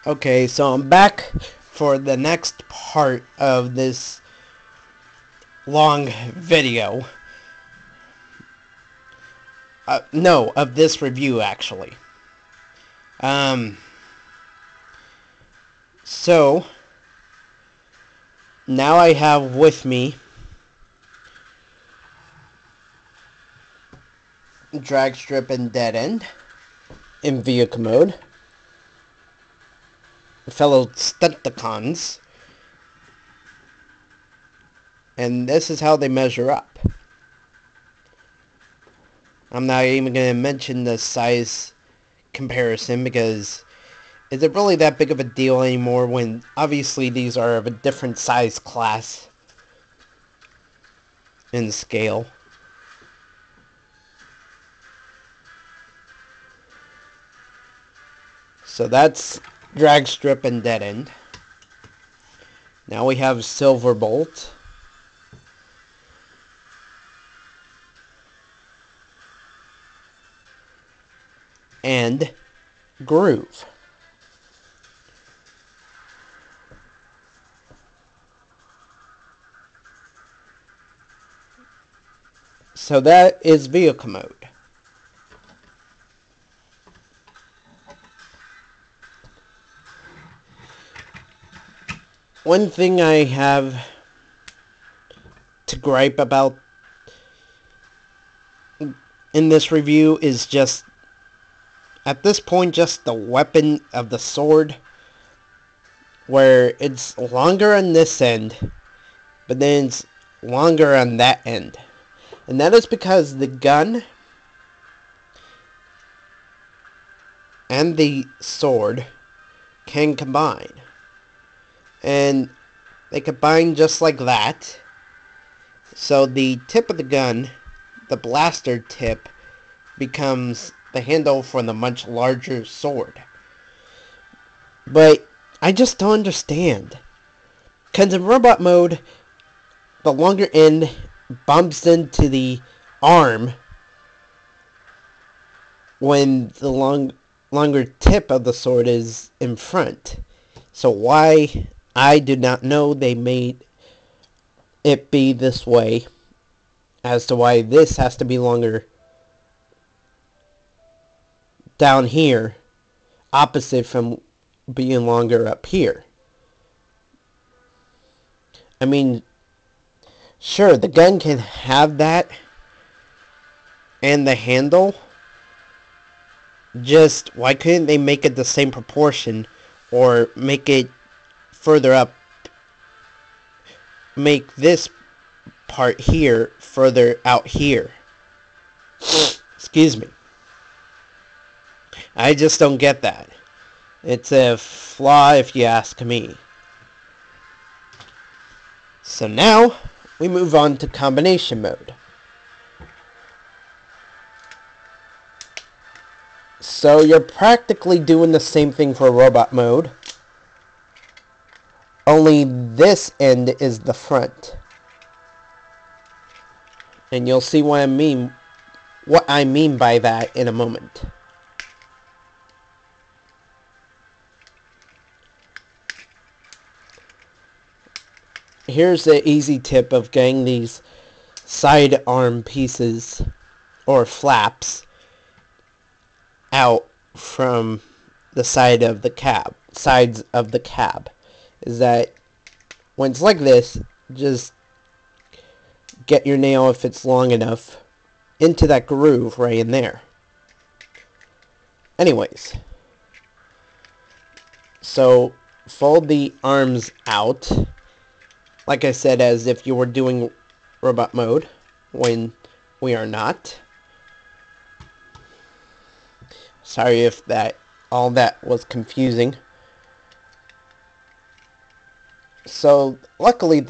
Okay, so I'm back for the next part of this long video. No, of this review, actually. So, now I have with me drag strip and dead end in vehicle mode. Fellow Stunticons. And this is how they measure up. I'm not even going to mention the size comparison because is it really that big of a deal anymore when obviously these are of a different size class in scale. So that's drag strip and dead end. Now we have silver bolt. And groove. So that is vehicle mode. One thing I have to gripe about in this review is just, at this point, just the weapon of the sword, where it's longer on this end, but then it's longer on that end. And that is because the gun and the sword can combine. And they combine just like that. So the tip of the gun, the blaster tip, becomes the handle for the much larger sword. But I just don't understand. Because in robot mode, the longer end bumps into the arm when the longer tip of the sword is in front. So why, I do not know. They made it be this way as to why this has to be longer down here, opposite from being longer up here. I mean, sure, the gun can have that and the handle. Just, why couldn't they make it the same proportion or make it further up? Make this part here further out here. Excuse me. I just don't get that. It's a flaw if you ask me. So now, we move on to combination mode. So you're practically doing the same thing for robot mode. Only this end is the front. And you'll see what I mean by that in a moment. Here's the easy tip of getting these side arm pieces or flaps out from the sides of the cab, is that when it's like this, just get your nail, if it's long enough, into that groove right in there. Anyways, so fold the arms out, like I said, as if you were doing robot mode, when we are not. Sorry if all that was confusing. So luckily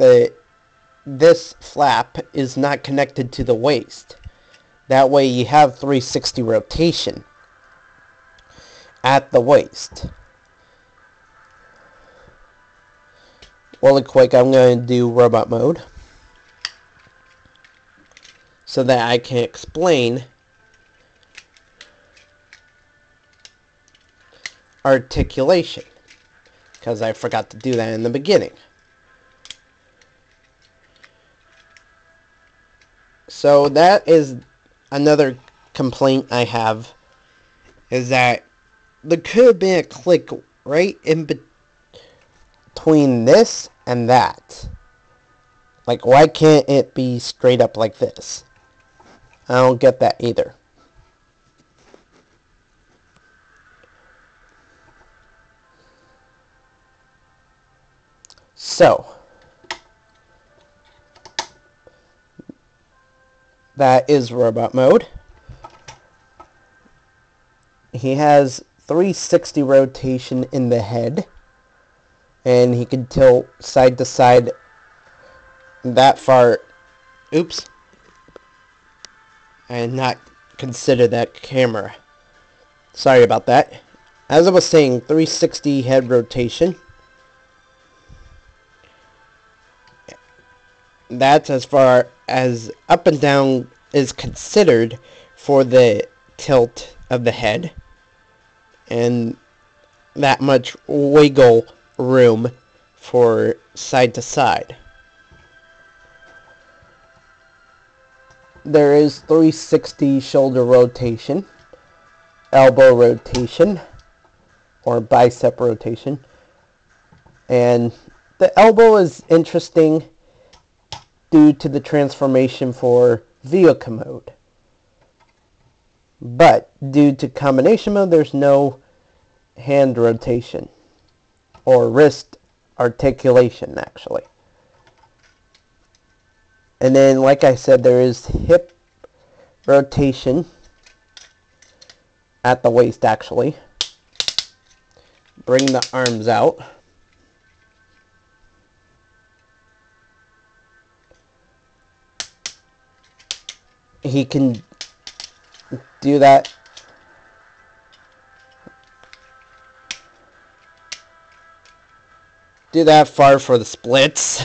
this flap is not connected to the waist. That way you have 360 rotation at the waist. Really quick, I'm going to do robot mode so that I can explain articulation. because I forgot to do that in the beginning. So that is another complaint I have, is that there could have been a click right in between this and that. Like, why can't it be straight up like this? I don't get that either. So, that is robot mode. He has 360 rotation in the head, and he can tilt side to side that far. Oops. I had not considered that camera. Sorry about that. As I was saying, 360 head rotation. That's as far as up and down is considered for the tilt of the head. And that much wiggle room for side to side. There is 360 shoulder rotation, elbow rotation, or bicep rotation. And the elbow is interesting due to the transformation for vehicle mode. But due to combination mode, there's no hand rotation or wrist articulation, actually. And then, like I said, there is hip rotation at the waist, actually. Bring the arms out. He can do that. Do that far for the splits.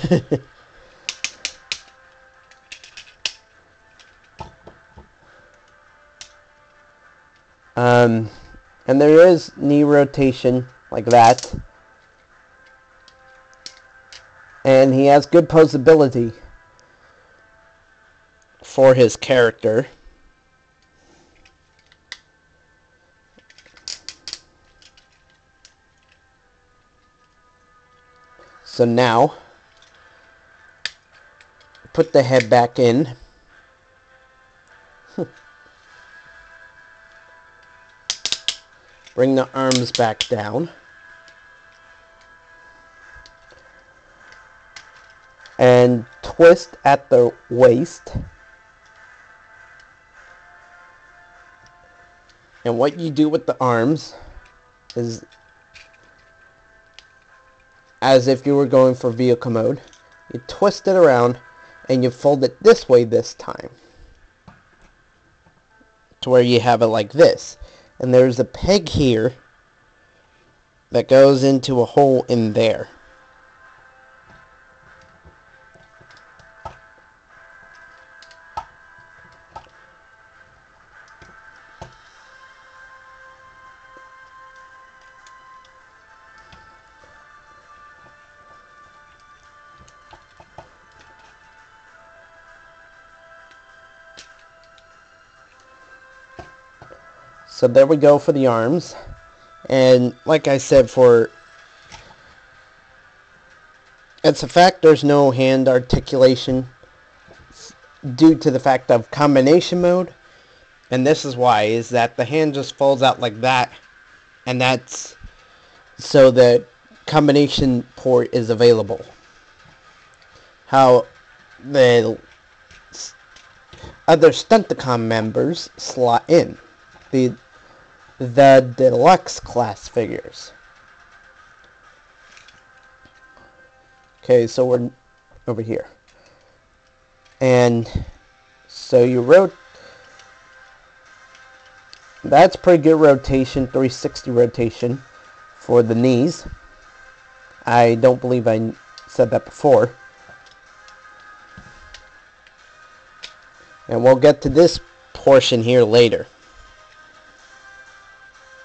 And there is knee rotation like that. And he has good posability for his character. So now, put the head back in. Bring the arms back down. And twist at the waist. And what you do with the arms is as if you were going for vehicle mode. You twist it around and you fold it this way this time, to where you have it like this. And there's a peg here that goes into a hole in there. So there we go for the arms. And like I said, it's a fact there's no hand articulation due to the fact of combination mode. And this is why, is that the hand just folds out like that. And that's so the combination port is available. How the other Stunticon members slot in. The deluxe class figures. Okay, so we're over here. And so you that's pretty good rotation, 360 rotation for the knees. I don't believe I said that before. And we'll get to this portion here later.